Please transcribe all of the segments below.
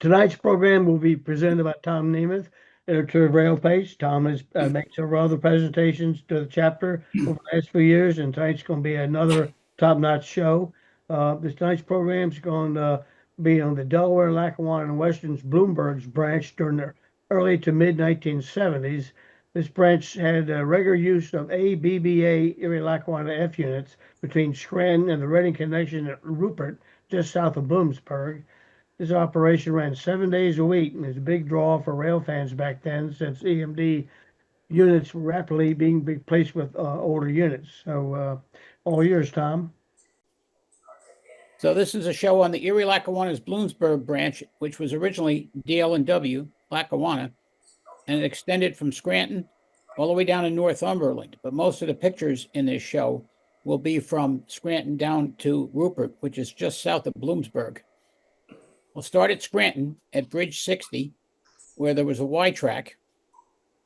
Tonight's program will be presented by Tom Nemeth, editor of Railpace. Tom has made several other presentations to the chapter over the last few years, and tonight's going to be another top-notch show. Tonight's program is going to be on the Delaware, Lackawanna, and Western's Bloomsburg's branch during the early to mid-1970s. This branch had regular use of A-B-B-A Erie-Lackawanna F-units between Scranton and the Reading connection at Rupert, just south of Bloomsburg. This operation ran 7 days a week and was a big draw for rail fans back then, since EMD units were rapidly being replaced with older units. So all yours, Tom. So this is a show on the Erie-Lackawanna's Bloomsburg branch, which was originally DL&W Lackawanna, and it extended from Scranton all the way down to Northumberland. But most of the pictures in this show will be from Scranton down to Rupert, which is just south of Bloomsburg. We'll start at Scranton at Bridge 60, where there was a Y track.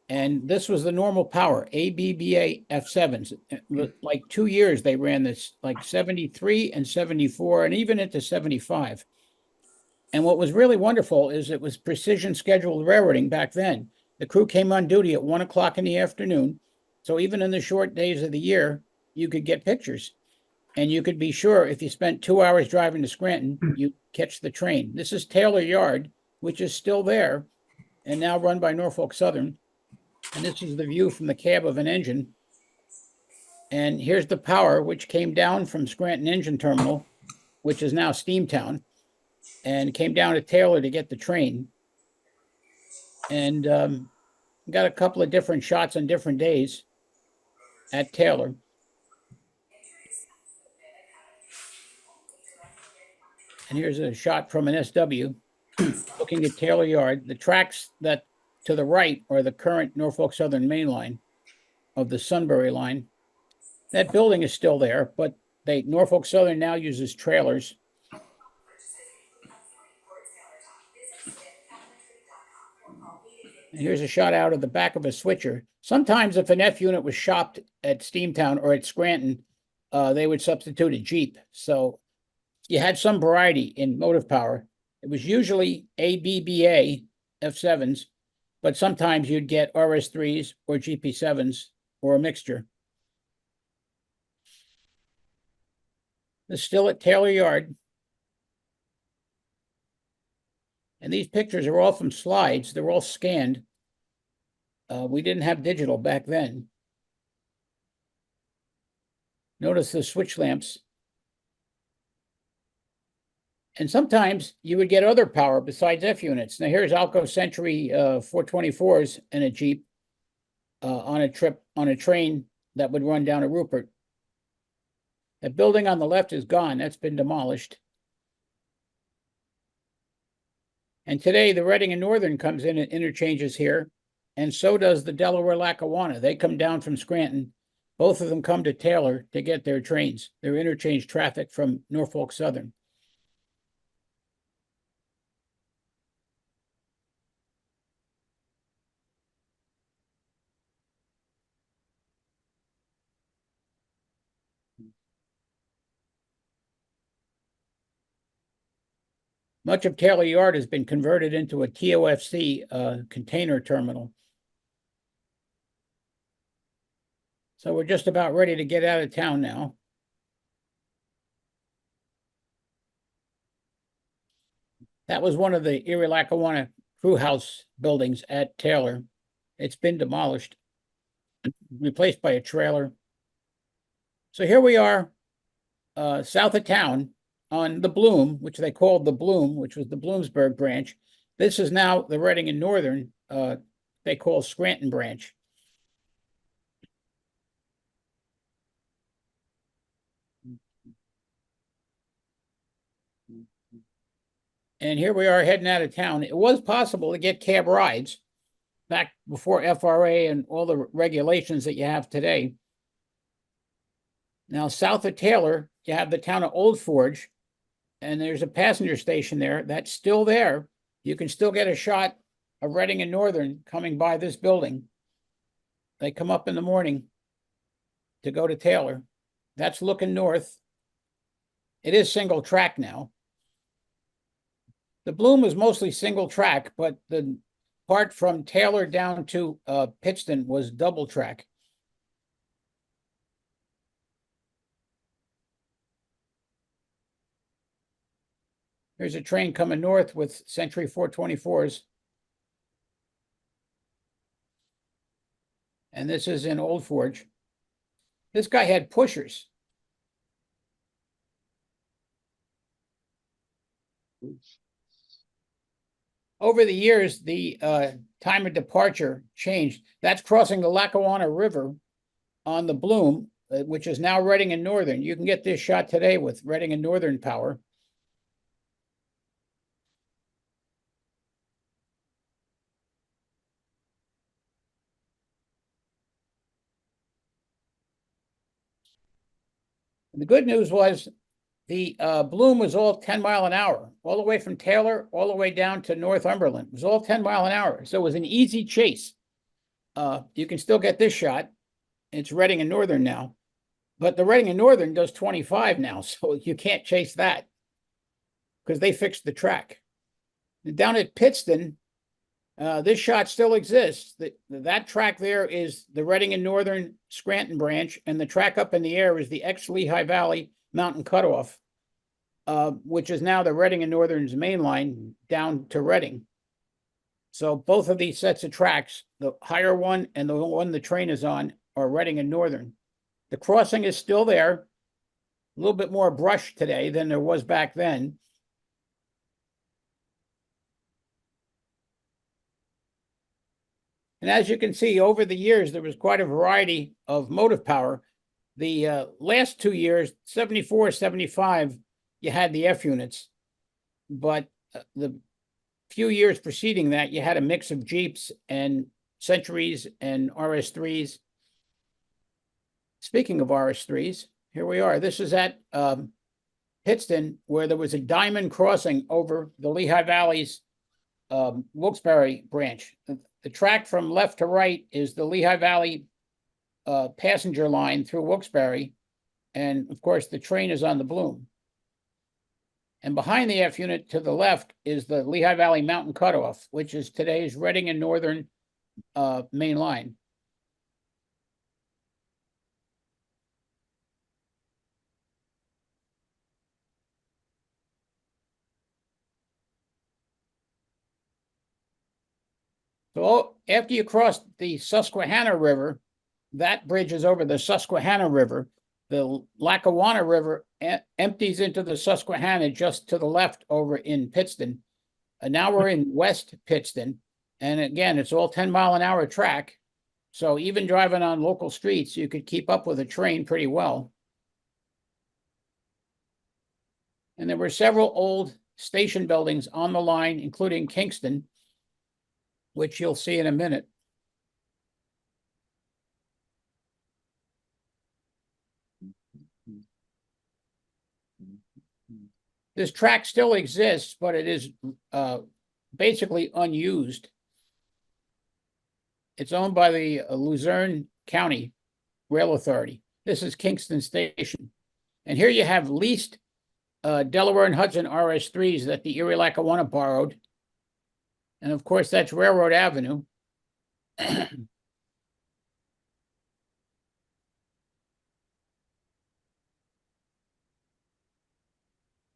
And this was the normal power, A-B-B-A F-7s. Like 2 years, they ran this, like 73 and 74, and even into 75. And what was really wonderful is it was precision scheduled railroading back then. The crew came on duty at 1 o'clock in the afternoon. So even in the short days of the year, you could get pictures. And you could be sure if you spent 2 hours driving to Scranton, you'd catch the train. This is Taylor Yard, which is still there and now run by Norfolk Southern. And this is the view from the cab of an engine. And here's the power, which came down from Scranton Engine Terminal, which is now Steamtown, and came down to Taylor to get the train. And got a couple of different shots on different days at Taylor. And here's a shot from an SW looking at Taylor Yard. The tracks that to the right are the current Norfolk Southern main line of the Sunbury line. That building is still there, but Norfolk Southern now uses trailers. And here's a shot out of the back of a switcher. Sometimes if an F unit was shopped at Steamtown or at Scranton, they would substitute a Jeep. So you had some variety in motive power. It was usually A-B-B-A F-7s, but sometimes you'd get RS3s or GP7s or a mixture. It's still at Taylor Yard. And these pictures are all from slides. They're all scanned. We didn't have digital back then. Notice the switch lamps. And sometimes you would get other power besides F units. Now here's Alco Century 424s and a Jeep on a train that would run down to Rupert. That building on the left is gone. That's been demolished. And today the Reading and Northern comes in and interchanges here. And so does the Delaware Lackawanna. They come down from Scranton. Both of them come to Taylor to get their trains. Their interchange traffic from Norfolk Southern. Much of Taylor Yard has been converted into a TOFC container terminal. So we're just about ready to get out of town now. That was one of the Erie-Lackawanna crew house buildings at Taylor. It's been demolished, replaced by a trailer. So here we are, south of town, on the Bloom, which they called the Bloom, which was the Bloomsburg branch. This is now the Reading and Northern, they call Scranton branch. And here we are heading out of town. It was possible to get cab rides back before FRA and all the regulations that you have today. Now, south of Taylor, you have the town of Old Forge, and there's a passenger station there that's still there. You can still get a shot of Reading and Northern coming by this building. They come up in the morning to go to Taylor. That's looking north. It is single track now. The Bloom was mostly single track, but the part from Taylor down to Pittston was double track. Here's a train coming north with Century 424s. And this is in Old Forge. This guy had pushers. Over the years, the time of departure changed. That's crossing the Lackawanna River on the Bloom, which is now Reading and Northern. You can get this shot today with Reading and Northern power. And the good news was the Bloom was all 10 mile an hour, all the way from Taylor, all the way down to Northumberland. It was all 10 mile an hour. So it was an easy chase. You can still get this shot. It's Reading and Northern now. But the Reading and Northern does 25 now, so you can't chase that because they fixed the track. Down at Pittston, this shot still exists. That track there is the Reading and Northern Scranton branch, and the track up in the air is the ex-Lehigh Valley Mountain Cutoff, which is now the Reading and Northern's main line down to Reading. So both of these sets of tracks, the higher one and the one the train is on, are Reading and Northern. The crossing is still there, a little bit more brush today than there was back then. And as you can see, over the years, there was quite a variety of motive power. The last 2 years, 74, 75, you had the F-units. But the few years preceding that, you had a mix of Geeps and Centuries and RS3s. Speaking of RS3s, here we are. This is at Pittston, where there was a diamond crossing over the Lehigh Valley's Wilkes-Barre branch. The track from left to right is the Lehigh Valley passenger line through Wilkes-Barre. And of course, the train is on the Bloom. And behind the F unit to the left is the Lehigh Valley Mountain Cutoff, which is today's Reading and Northern main line. So after you cross the Susquehanna River, that bridge is over the Susquehanna River. The Lackawanna River empties into the Susquehanna just to the left over in Pittston. And now we're in West Pittston. And again, it's all 10 mile an hour track. So even driving on local streets, you could keep up with a train pretty well. And there were several old station buildings on the line, including Kingston, which you'll see in a minute. This track still exists, but it is basically unused. It's owned by the Luzerne County Rail Authority. This is Kingston Station. And here you have leased Delaware and Hudson RS3s that the Erie-Lackawanna borrowed. And of course, that's Railroad Avenue.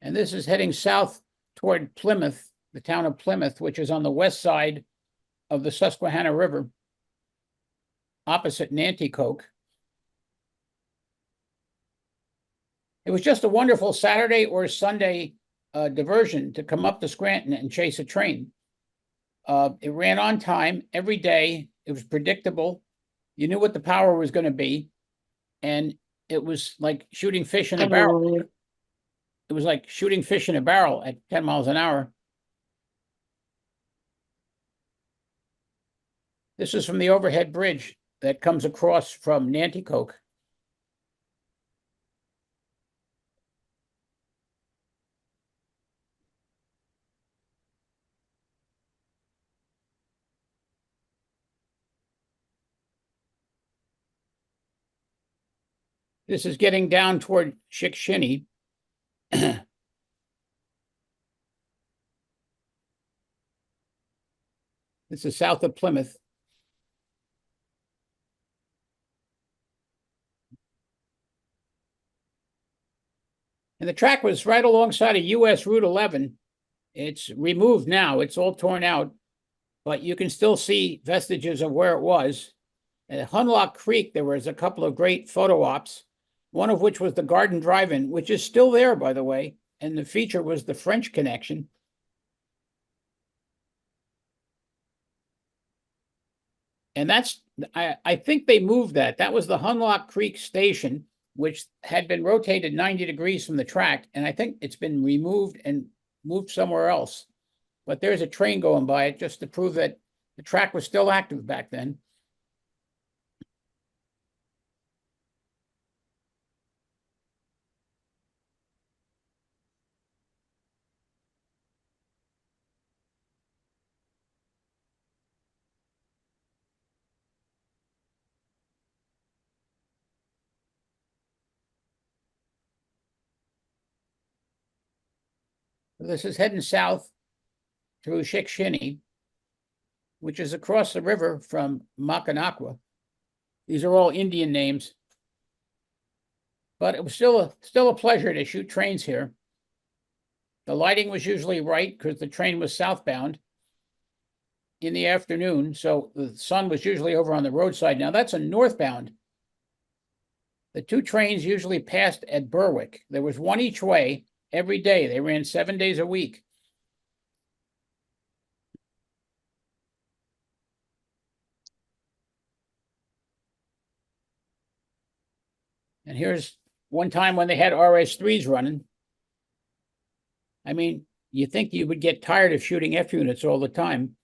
And this is heading south toward Plymouth, the town of Plymouth, which is on the west side of the Susquehanna River, opposite Nanticoke. It was just a wonderful Saturday or Sunday diversion to come up to Scranton and chase a train. It ran on time every day. It was predictable. You knew what the power was going to be. And it was like shooting fish in a barrel. It was like shooting fish in a barrel at 10 miles an hour. This is from the overhead bridge that comes across from Nanticoke. This is getting down toward Chickshinny. This is south of Plymouth. And the track was right alongside of US Route 11. It's removed now. It's all torn out, but you can still see vestiges of where it was. At Hunlock Creek, there was a couple of great photo ops, one of which was the Garden Drive-In, which is still there, by the way. And the feature was the French Connection. And that's, I think they moved that. That was the Hunlock Creek Station, which had been rotated 90 degrees from the track. And I think it's been removed and moved somewhere else. But there's a train going by it just to prove that the track was still active back then. This is heading south through Shikshini, which is across the river from Mackinac. These are all Indian names. But it was still a pleasure to shoot trains here. The lighting was usually right because the train was southbound in the afternoon, so the sun was usually over on the roadside. Now that's a northbound. The two trains usually passed at Berwick. There was one each way every day. They ran 7 days a week. And here's one time when they had RS3s running. I mean, you think you would get tired of shooting F-units all the time.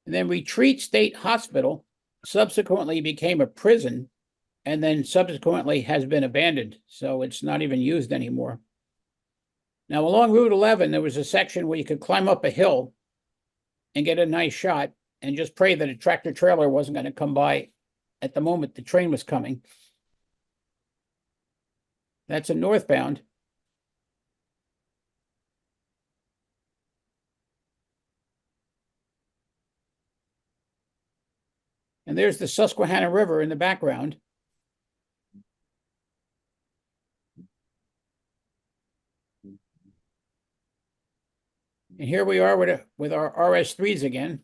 And then Retreat State Hospital subsequently became a prison and then subsequently has been abandoned. So it's not even used anymore. Now, along Route 11, there was a section where you could climb up a hill and get a nice shot and just pray that a tractor trailer wasn't going to come by at the moment the train was coming. That's a northbound. And there's the Susquehanna River in the background. And here we are with our RS3s again.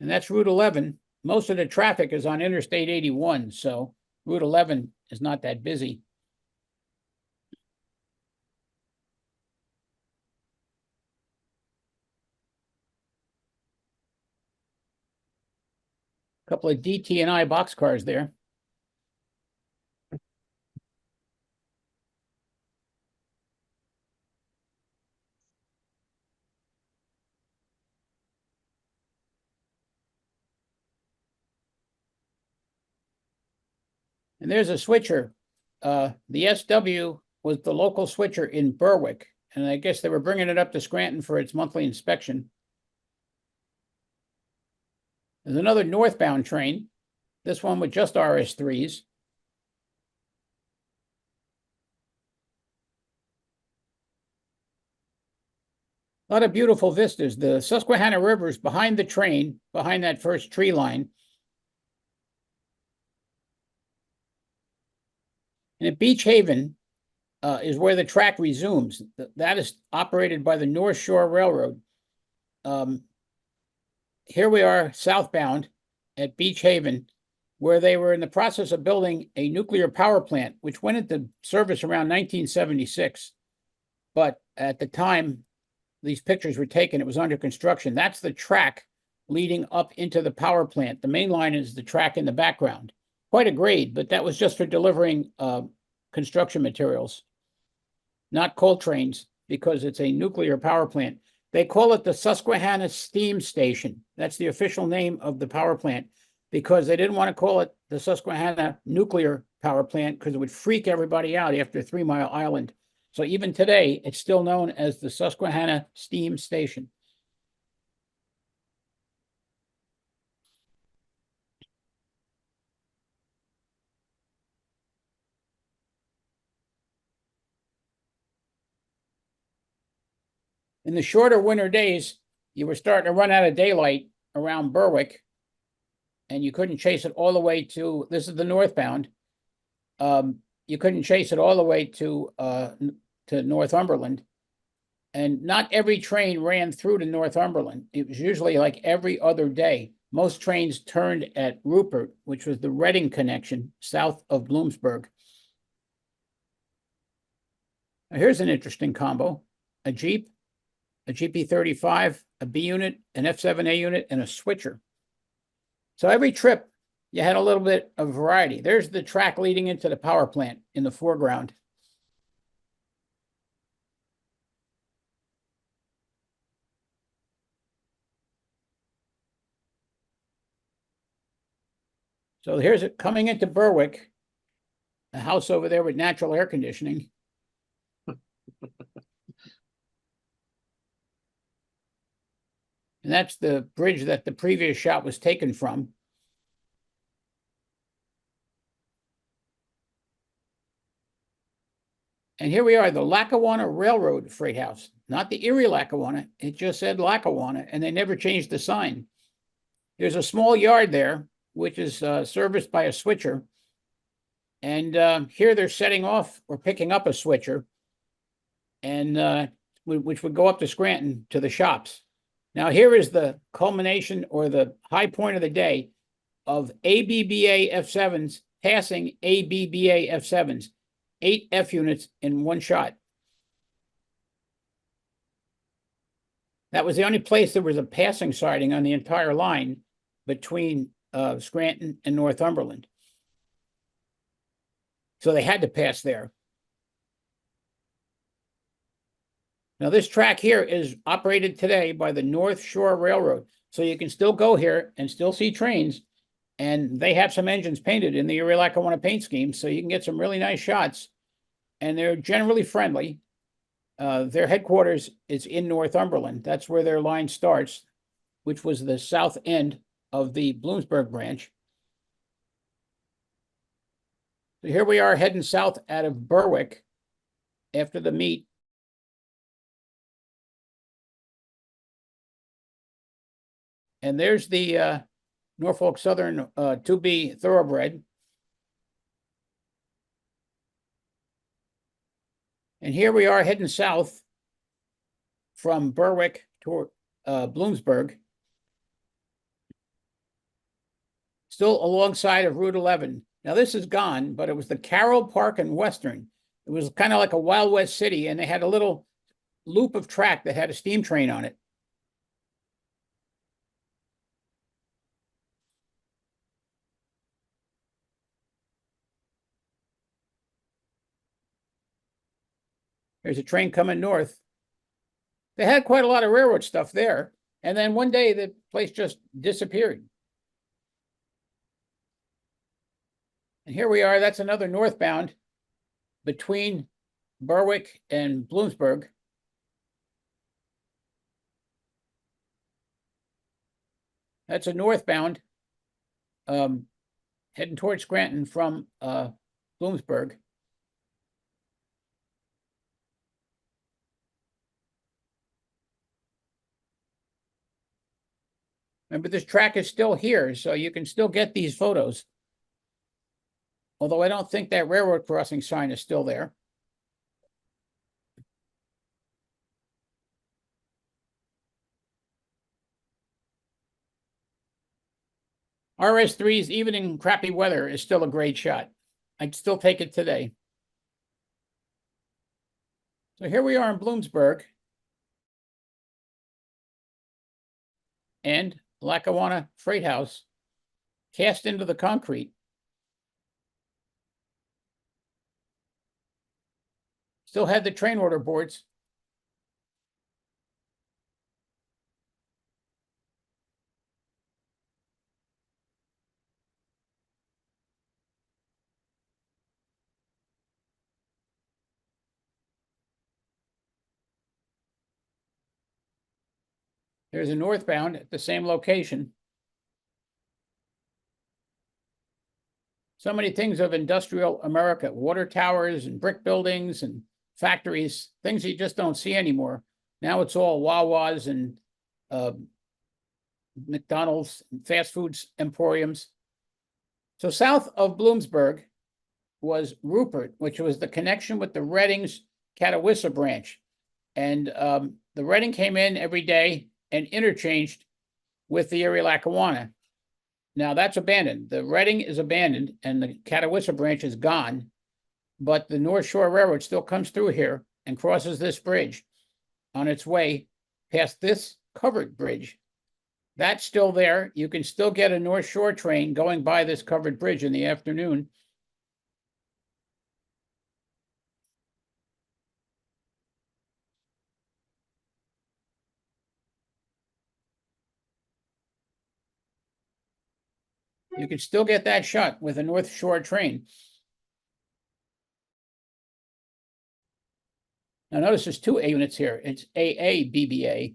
And that's Route 11. Most of the traffic is on Interstate 81, so Route 11 is not that busy. A couple of DT&I boxcars there. And there's a switcher. The SW was the local switcher in Berwick, and I guess they were bringing it up to Scranton for its monthly inspection. There's another northbound train, this one with just RS3s. A lot of beautiful vistas. The Susquehanna River is behind the train, behind that first tree line. And at Beach Haven is where the track resumes. That is operated by the North Shore Railroad. Here we are southbound at Beach Haven, where they were in the process of building a nuclear power plant, which went into service around 1976. But at the time these pictures were taken, it was under construction. That's the track leading up into the power plant. The main line is the track in the background. Quite a grade, but that was just for delivering construction materials, not coal trains, because it's a nuclear power plant. They call it the Susquehanna Steam Station. That's the official name of the power plant, because they didn't want to call it the Susquehanna Nuclear Power Plant because it would freak everybody out after 3 Mile Island. So even today, it's still known as the Susquehanna Steam Station. In the shorter winter days, you were starting to run out of daylight around Berwick, and you couldn't chase it all the way to, this is the northbound. You couldn't chase it all the way to Northumberland. And not every train ran through to Northumberland. It was usually like every other day. Most trains turned at Rupert, which was the Reading connection south of Bloomsburg. Now here's an interesting combo: a Jeep, a GP35, a B unit, an F7A unit, and a switcher. So every trip, you had a little bit of variety. There's the track leading into the power plant in the foreground. So here's it coming into Berwick, a house over there with natural air conditioning. And that's the bridge that the previous shot was taken from. And here we are, the Lackawanna Railroad Freight House, not the Erie-Lackawanna. It just said Lackawanna, and they never changed the sign. There's a small yard there, which is serviced by a switcher. And here they're setting off or picking up a switcher, and which would go up to Scranton to the shops. Now, here is the culmination or the high point of the day of A-B-B-A F7s passing A-B-B-A F7s, 8 F units in one shot. That was the only place there was a passing siding on the entire line between Scranton and Northumberland. So they had to pass there. Now, this track here is operated today by the North Shore Railroad. So you can still go here and still see trains. And they have some engines painted in the Erie-Lackawanna paint scheme. So you can get some really nice shots. And they're generally friendly. Their headquarters is in Northumberland. That's where their line starts, which was the south end of the Bloomsburg branch. So here we are heading south out of Berwick after the meet. And there's the Norfolk Southern 2B thoroughbred. And here we are heading south from Berwick toward Bloomsburg, still alongside of Route 11. Now, this is gone, but it was the Carroll Park and Western. It was kind of like a Wild West city, and they had a little loop of track that had a steam train on it. There's a train coming north. They had quite a lot of railroad stuff there. And then one day the place just disappeared. And here we are. That's another northbound between Berwick and Bloomsburg. That's a northbound heading towards Scranton from Bloomsburg. Remember, this track is still here, so you can still get these photos. Although I don't think that railroad crossing sign is still there. RS3s, even in crappy weather, is still a great shot. I'd still take it today. So here we are in Bloomsburg. And Lackawanna Freight House cast into the concrete. Still had the train order boards. There's a northbound at the same location. So many things of industrial America, water towers and brick buildings and factories, things you just don't see anymore. Now it's all Wawas and McDonald's, fast foods emporiums. So south of Bloomsburg was Rupert, which was the connection with the Redding's Catawissa branch. And the Redding came in every day and interchanged with the Erie-Lackawanna. Now that's abandoned. The Redding is abandoned and the Catawissa branch is gone, but the North Shore Railroad still comes through here and crosses this bridge on its way past this covered bridge. That's still there. You can still get a North Shore train going by this covered bridge in the afternoon. You can still get that shot with a North Shore train. Now notice there's two A units here. It's A-B-B-A.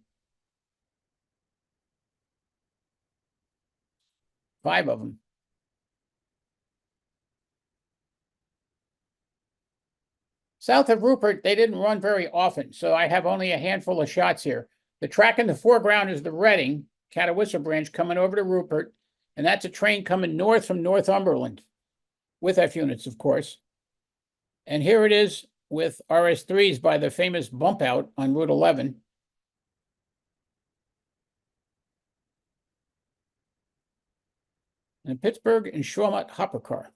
5 of them. South of Rupert, they didn't run very often, so I have only a handful of shots here. The track in the foreground is the Redding, Catawissa branch coming over to Rupert, and that's a train coming north from Northumberland, with F-units, of course. And here it is with RS3s by the famous bump out on Route 11. And a Pittsburgh and Shawmut hopper car,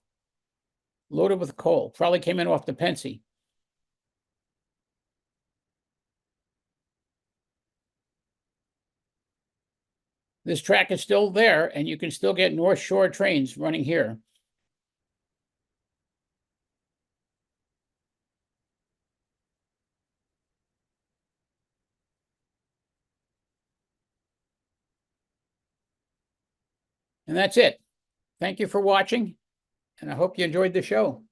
loaded with coal, probably came in off the Pensy. This track is still there, and you can still get North Shore trains running here. And that's it. Thank you for watching, and I hope you enjoyed the show.